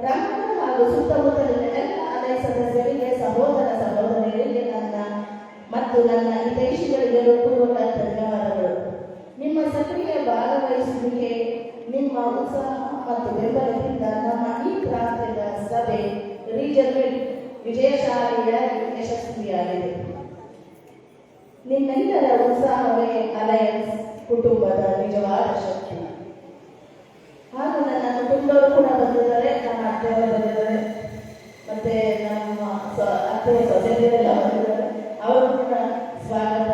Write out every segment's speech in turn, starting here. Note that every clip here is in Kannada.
ರಂಗನ ಹಾಗೂ ಸುತ್ತಮುತ್ತಲಿನ ಎಲ್ಲ ಅಲೈ ಸದಸ್ಯರಿಗೆ, ಸಹೋದರ ಸಹೋದರಿಯರಿಗೆ ಮತ್ತು ನನ್ನ ಹಿತೈಷಿಗಳಿಗೆ ಪೂರ್ವಕ ಧನ್ಯವಾದಗಳು. ನಿಮ್ಮ ಸಕ್ರಿಯ ಭಾಗವಹಿಸುವಿಕೆ, ನಿಮ್ಮ ಉತ್ಸಾಹ ಮತ್ತು ಬೆಂಬಲದಿಂದ ನಮ್ಮ ಈ ಪ್ರಾಂತ್ಯದ ಸಭೆ ರೀಜನಲ್ ವಿಜಯಶಾಲಿಯಾಗಿ ಯಶಸ್ವಿಯಾಗಿದೆ. ನಿಮ್ಮೆಲ್ಲರ ಉತ್ಸಾಹವೇ ಅಲಯನ್ಸ್ ಕುಟುಂಬದ ನಿಜವಾದ ಶಕ್ತಿ. ಹಾಗೂ ನನ್ನ ಕುಟುಂಬರು ಕೂಡ ಬಂದಿದ್ದಾರೆ, ನಮ್ಮ ಅತ್ತೆಯವರು ಬಂದಿದ್ದಾರೆ, ಮತ್ತೆ ನಮ್ಮ ಅತ್ತೆ ಸೊಸೆಯರೆಲ್ಲ ಬಂದಿದ್ದಾರೆ. ಅವರು ಕೂಡ ಸ್ವಾಗತ.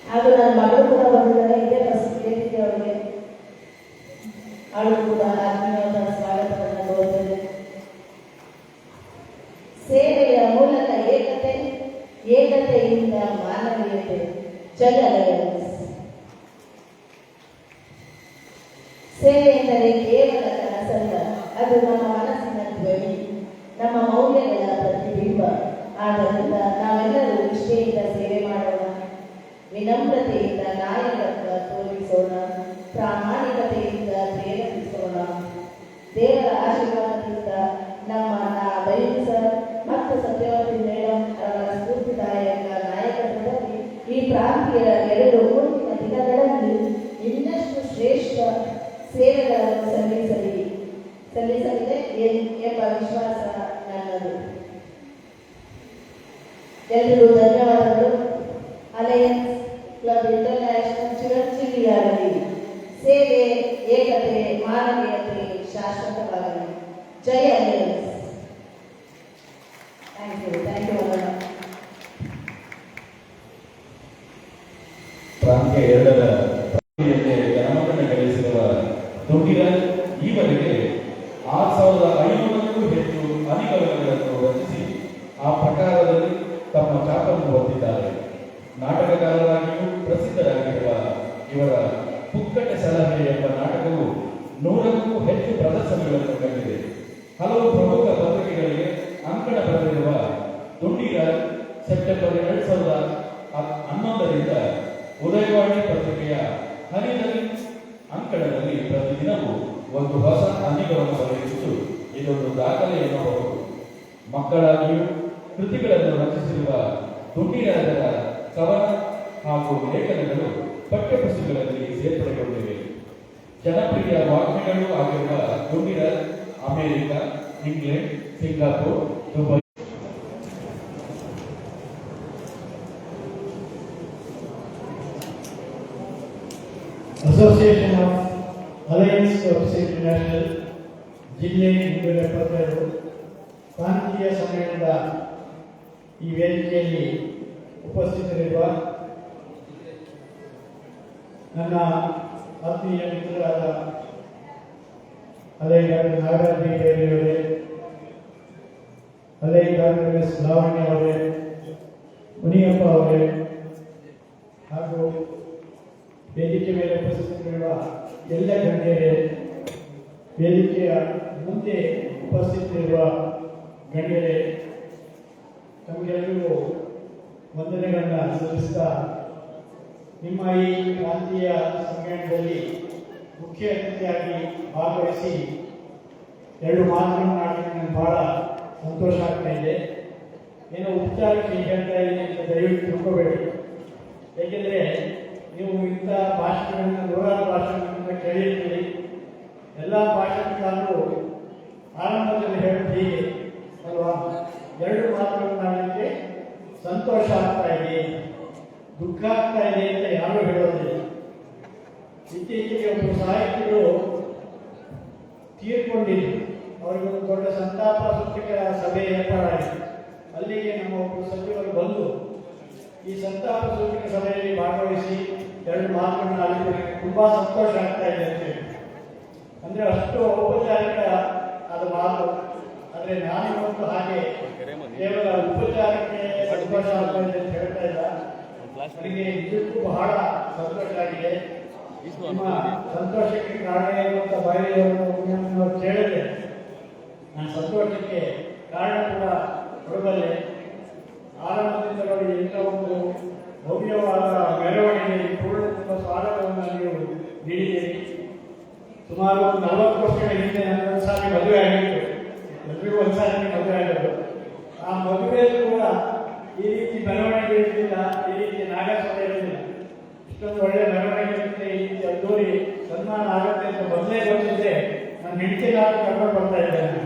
ಹಾಗೂ ನನ್ನ ಮಗಳು ಕೂಡ ಬಂದಿದ್ದಾರೆ. ಇದೇ ಫಸ್ಟ್ ವೇದಿಕೆ ಅವರಿಗೆ ಅವಳು ಕೂಡ ಆತ್ಮೀಯವಾದ ಸ್ವಾಗತವನ್ನು ಕೋರುತ್ತೇನೆ. ಸೇವೆಯ ಮೂಲಕ ಏಕತೆಯಿಂದ ಮಾನವೀಯತೆ. ಜೈ ಅಲಯನ್ಸ್. ಸೇವೆ ಎಂದರೆ ಕೇವಲ ಕನಸಲ್ಲ, ಅದು ನಮ್ಮ ಮನಸ್ಸಿನ ಧ್ವನಿ, ನಮ್ಮ ಮೌಲ್ಯಗಳ ಪ್ರತಿಬಿಂಬ. ಆದ್ದರಿಂದ ನಾವೆಲ್ಲರೂ ನಿಷ್ಠೆಯಿಂದ ಸೇವೆ ಮಾಡೋಣ, ವಿನಮ್ರತೆಯಿಂದ ನಾಯಕತ್ವ ತೋರಿಸೋಣ, ಪ್ರಾಮಾಣಿಕತೆಯಿಂದ ಪ್ರೇರೇಪಿಸೋಣ. ದೇವರ ಆಶೀರ್ವಾದದಿಂದ ನಮ್ಮ ಬೈಲು ಸರ್ ಮತ್ತು ಸತ್ಯವತಿ ಮೇಡಮ್ ಅವರ ಸ್ಫೂರ್ತಿದಾಯಕ ನಾಯಕತ್ವದಲ್ಲಿ ಈ ಪ್ರಾಂತೀಯ 2 ಮುಂದಿನ ದಿನಗಳಲ್ಲಿ ಇನ್ನಷ್ಟು ಶ್ರೇಷ್ಠ ಸೇವೆಗಳನ್ನು ಸಲ್ಲಿಸಲಿದೆ ಎಂಬ ವಿಶ್ವಾಸ ನನ್ನದು. ಎಲ್ಲರಿಗೂ ಧನ್ಯವಾದಗಳು. ಅಲಯನ್ಸ್ ಕ್ಲಬ್ ಇಂಟರ್ನ್ಯಾಷನಲ್ ಚಿರಂಜೀವಿಯಾಗಲಿ. ಸೇವೆ, ಏಕತೆ, ಮಾನವೀಯತೆ ಶಾಶ್ವತವಾಗಲಿ. ಜೈ ಅಲಯನ್ಸ್. ಥ್ಯಾಂಕ್ ಯು ಪ್ರಾಂತ್ಯ 2ರ ಜನಮತವನ್ನು ಗಳಿಸಿರುವ ದುಂಡಿರಾಜ್ ಈವರೆಗೆ 6,500ಕ್ಕೂ ಹೆಚ್ಚು ಅನಿಗಮನಗಳನ್ನು ರಚಿಸಿ ಆ ಪ್ರಕಾರದಲ್ಲಿ ತಮ್ಮ ಛಾಪನ್ನು ಹೊಂದಿದ್ದಾರೆ. ನಾಟಕಕಾರರಾಗಿಯೂ ಪ್ರಸಿದ್ಧರಾಗಿರುವ ಇವರ ಪುಕ್ಕಟೆ ಸಲಹೆ ಎಂಬ ನಾಟಕವು 100ಕ್ಕೂ ಹೆಚ್ಚು ಪ್ರದರ್ಶನಗಳನ್ನು ಕಂಡಿದೆ. ಹಲವು ಪ್ರಮುಖ ಪತ್ರಿಕೆಗಳಿಗೆ ಅಂಕಣ ಬರೆದಿರುವ ದುಂಡಿರಾಜ್ ಸೆಪ್ಟೆಂಬರ್ 2011ರಿಂದ ಉದಯವಾಣಿ ಪತ್ರಿಕೆಯ ಹನಿದಲ್ಲಿ ಅಂಕಣದಲ್ಲಿ ಪ್ರತಿದಿನವೂ ಒಂದು ಹೊಸ ಅನಿಗವನ್ನು ಬರೆಯುವುದು ಇದೊಂದು ದಾಖಲೆ ಎನ್ನಬಹುದು. ಮಕ್ಕಳಾಗಿಯೂ ಕೃತಿಗಳನ್ನು ರಚಿಸಿರುವ ದುಂಡಿರಾಜರ ಕವನ ಹಾಗೂ ಲೇಖನಗಳು ಪಠ್ಯಪುಸ್ತಕಗಳಲ್ಲಿ ಸೇರ್ಪಡೆಗೊಂಡಿವೆ. ಜನಪ್ರಿಯ ವಾಗ್ಮಿಗಳೂ ಆಗಿರುವ Dundiraj America, England, Singapore, Dubai association of alliance clubs international ಜಿಲ್ಲೆ 172 ಪ್ರಾಂತೀಯ ಸಮ್ಮೇಳನದ ಈ ವೇದಿಕೆಯಲ್ಲಿ ಉಪಸ್ಥಿತರಿರುವ ನನ್ನ ಆತ್ಮೀಯ ಮಿತ್ರರಾದ ಅಲೈ ಡಾಕ್ಟರ್ ನಾಗರಾಜ್ ಬಿ ಅವರೇ, ಅಲೈ ಡಾಕ್ಟರ್ ಎಸ್ ಲಾವಣ್ಯ ಅವರೇ, ಮುನಿಯಪ್ಪ ಅವರೇ, ಹಾಗೂ ವೇದಿಕೆ ಮೇಲೆ ಉಪಸ್ಥಿತರಿರುವ ಎಲ್ಲ ಗಣ್ಯರೇ, ವೇದಿಕೆಯ ಮುಂದೆ ಉಪಸ್ಥಿತರಿರುವ ಗಣ್ಯರೇ, ತಮಗೆಲ್ಲರಿಗೂ ವಂದನೆಗಳನ್ನು ಸಲ್ಲಿಸ್ತಾ ನಿಮ್ಮ ಈ ಪ್ರಾಂತೀಯ ಸಮ್ಮೇಳನದಲ್ಲಿ ಮುಖ್ಯ ಅತಿಥಿಯಾಗಿ ಭಾಗವಹಿಸಿ 2 ಮಾತುಗಳನ್ನು ಆಡಲಿಕ್ಕೆ ನನಗೆ ಬಹಳ ಸಂತೋಷ ಆಗ್ತಾ ಇದೆ. ಏನೋ ಉಪಚಾರಕ್ಕೆ ಹೇಳ್ತಾ ಇದ್ದೀನಿ ಅಂತ ದಯವಿಟ್ಟು ತಿಳ್ಕೋಬೇಡಿ. ಏಕೆಂದರೆ ನೀವು ಇಂಥ ಭಾಷಣಗಳನ್ನು 100 ಭಾಷಣಗಳನ್ನು ಕೇಳಿರ್ತೀರಿ. ಎಲ್ಲ ಭಾಷಣಕಾರರು ಆರಂಭದಲ್ಲಿ ಹೇಳೋದು ಹೀಗೆ ಅಲ್ವಾ, 2 ಮಾತುಗಳನ್ನು ಆಡಲಿಕ್ಕೆ ಸಂತೋಷ ಆಗ್ತಾ ಇದೆ, ದುಃಖ ಆಗ್ತಾ ಇದೆ ಅಂತ ಯಾರೂ ಹೇಳೋದಿಲ್ಲ. ಇತ್ತೀಚೆಗೆ ಒಬ್ಬರು ಸಾಹಿತಿಗಳು ತೀರ್ಕೊಂಡಿದ್ರು. ಅವರಿಗೊಂದು ದೊಡ್ಡ ಸಂತಾಪ ಸೂಚಕ ಸಭೆ ಏರ್ಪಾಡಾಯಿತು. ಅಲ್ಲಿಗೆ ನಮ್ಮ ಒಬ್ಬರು ಸಚಿವರು ಬಂದು ಈ ಸಂತಾಪ ಸೂಚಕ ಸಭೆಯಲ್ಲಿ ಭಾಗವಹಿಸಿ 2 ಮಾತುಗಳನ್ನು ಆಡಿದರೆ ತುಂಬಾ ಸಂತೋಷ ಆಗ್ತಾ ಇದೆ ಅಂತ ಹೇಳಿ. ಅಂದ್ರೆ ಅಷ್ಟು ಔಪಚಾರಿಕ ಆದ ಮಾತು. ಆದರೆ ನಾನಿವತ್ತು ಹಾಗೆ ಕೇವಲ ಉಪಚಾರಕ್ಕೆ ಸಂತೋಷ ಆಗ್ತಾ ಇದೆ ಅಂತ ಹೇಳ್ತಾ ಇಲ್ಲ. ನನಗೆ ನಿಜಕ್ಕೂ ಬಹಳ ಸಂತೋಷ ಆಗಿದೆ. ನಿಮ್ಮ ಸಂತೋಷಕ್ಕೆ ಕಾರಣ ಇರುವಂತ ಬಾಯಿಯನ್ನು ಕೇಳಿದ್ರೆ ನನ್ನ ಸಂತೋಷಕ್ಕೆ ಕಾರಣ ಕೂಡ ಕೊಡಬಲ್ಲೆ. ಆರಂಭದಿಂದ ಎಲ್ಲ ಒಂದು ಭವ್ಯವಾದ ಮೆರವಣಿಗೆಯಲ್ಲಿ ಪೂರ್ಣ ಸ್ವಾಗತವನ್ನು ನೀವು ನೀಡಿದ್ದೀರಿ. ಸುಮಾರು 40 ವರ್ಷಗಳ ಹಿಂದೆ ನನ್ನ ಒಂದು ಸಾರಿ ಮದುವೆ ಆಗಿತ್ತು. ಎಲ್ರಿಗೂ ಒಂದು ಸಾರಿ ಮದುವೆ ಆಗೋದು. ಆ ಮದುವೆಯಲ್ಲೂ ಕೂಡ ಈ ರೀತಿ ಮೆರವಣಿಗೆ ಇರಲಿಲ್ಲ, ಈ ರೀತಿ ನಾಗಸ್ವರ ಇರಲಿಲ್ಲ. ಇಷ್ಟೊಂದು ಒಳ್ಳೆ ಮೆರವಣಿಗೆ ಇರುತ್ತೆ, ಈ ರೀತಿ ಅದ್ದೂರಿ ಸನ್ಮಾನ ಆಗುತ್ತೆ ಅಂತ ಮೊದಲೇ ಗೊತ್ತಿದ್ದೆ ನಾನು ಹೆಂಡತಿಗಾರು ಕರ್ಕೊಂಡು ಬರ್ತಾ ಇದ್ದೇನೆ.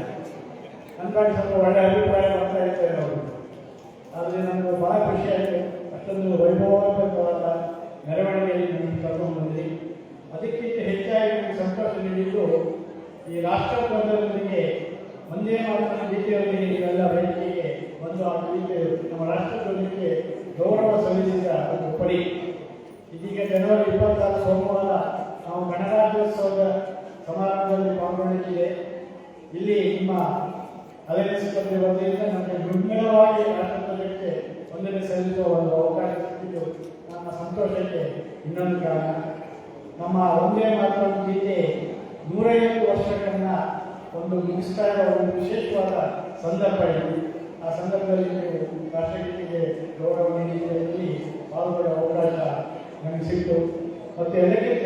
ನನ್ನ ಬಗ್ಗೆ ಸ್ವಲ್ಪ ಒಳ್ಳೆ ಅಭಿಪ್ರಾಯ ಬರ್ತಾ ಇರ್ತೇವೆ ಅವರು. ಆದರೆ ನನಗೆ ಬಹಳ ಖುಷಿ ಆಯಿತು, ಅಷ್ಟೊಂದು ವೈಭವವಾದ ಮೆರವಣಿಗೆಯಲ್ಲಿ ನಮಗೆ ಕರ್ಕೊಂಡು ಬಂದ್ರಿ. ಅದಕ್ಕಿಂತ ಹೆಚ್ಚಾಗಿ ನನಗೆ ಸಂತೋಷ ನೀಡಿದ್ದು ಈ ರಾಷ್ಟ್ರಧ್ವಜದೊಂದಿಗೆ ಒಂದೇ ಮಾತ್ರ ರೀತಿಯೊಂದಿಗೆ ನೀವೆಲ್ಲ ವೇದಿಕೆಗೆ ಒಂದು ಆ ರೀತಿ ನಮ್ಮ ರಾಷ್ಟ್ರಧ್ವಜಕ್ಕೆ ಗೌರವ ಸಲ್ಲಿಸಿದ ಒಂದು ಪಡಿ. ಇದೀಗ ಜನವರಿ 26 ಸೋಮವಾರ ನಾವು ಗಣರಾಜ್ಯೋತ್ಸವದ ಸಮಾರಂಭದಲ್ಲಿ ಪಾಲ್ಗೊಂಡಿದ್ದೇವೆ. ಇಲ್ಲಿ ನಿಮ್ಮ ಅಲಯನ್ಸ್ ಕ್ಲಬ್ ವತಿಯಿಂದ ನಮಗೆ ದುರ್ಮಿಳವಾಗಿ ರಾಷ್ಟ್ರಧ್ವಜಕ್ಕೆ ವಂದನೆ ಸಲ್ಲಿಸುವ ಒಂದು ಅವಕಾಶ ಸಿಕ್ಕಿದ್ದು ನನ್ನ ಸಂತೋಷಕ್ಕೆ ಇನ್ನೊಂದು ಕಾರಣ. ನಮ್ಮ ಒಂದೇ ಮಾತ್ರ ಗೀತೆ 150 ವರ್ಷಗಳನ್ನ ಒಂದು ಮುಗಿಸ್ತಾ ಇರುವ ಒಂದು ವಿಶೇಷವಾದ ಸಂದರ್ಭ ಇದೆ. ಆ ಸಂದರ್ಭದಲ್ಲಿ ನೀವು ರಾಷ್ಟ್ರಗೀತೆಗೆ ಗೌರವ ನೀಡಿದಲ್ಲಿ ಪಾಲ್ಗೊಳ್ಳುವ ಅವಕಾಶ ನಮಗೆ ಸಿಕ್ತು. ಮತ್ತು ಎಲ್ಲಕ್ಕಿಂತ